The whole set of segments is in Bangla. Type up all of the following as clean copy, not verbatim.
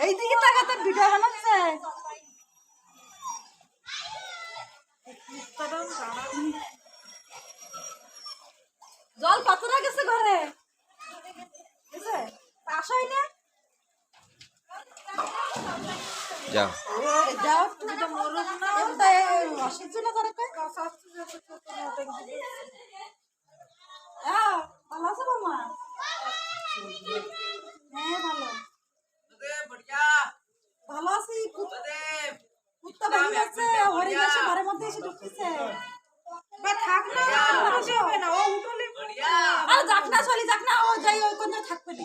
এইদিকে টাকা তোর ভিডিও বানাচ্ছে জল কতটা গেছে ঘরে আসাই না যাও যাও অসহ্য না করে ভালো আছে মামা হ্যাঁ ভালো ভালো আছি কুত্তা বেরিয়ে যাচ্ছে হরিণ এসে ঘরের মধ্যে এসে ঢুকতেছে থাক না ও উঠলে আর যাক না চলি যাক না ও যাই ওই কোন থাকবে না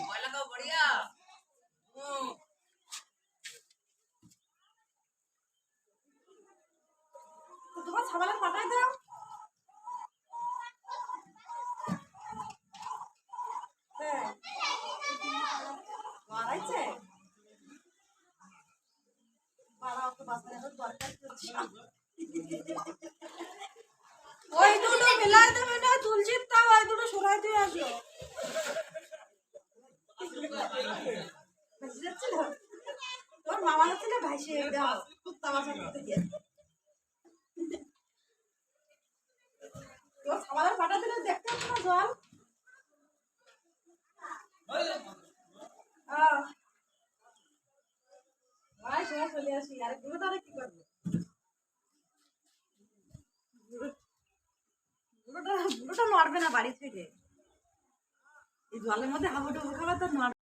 তোমার ছাগলের পাঠাই দাও মারাইছে ওই দুটো মিলাই দেবে না তুলসীর তাও ওই দুটো সরাই দিয়ে আসো তোর মামা ছিল ভাই সে কুত্তা বাসা করতে গিয়ে তোর খাবারের পাটা দিলে দেখতে না জল ভাই সবাই চলে আসি আর গুলো তারা কি করবো বুড়োটা নড়বে না বাড়ি থেকে এই জলের মধ্যে হাবুডুবু খাবার তো নড়বে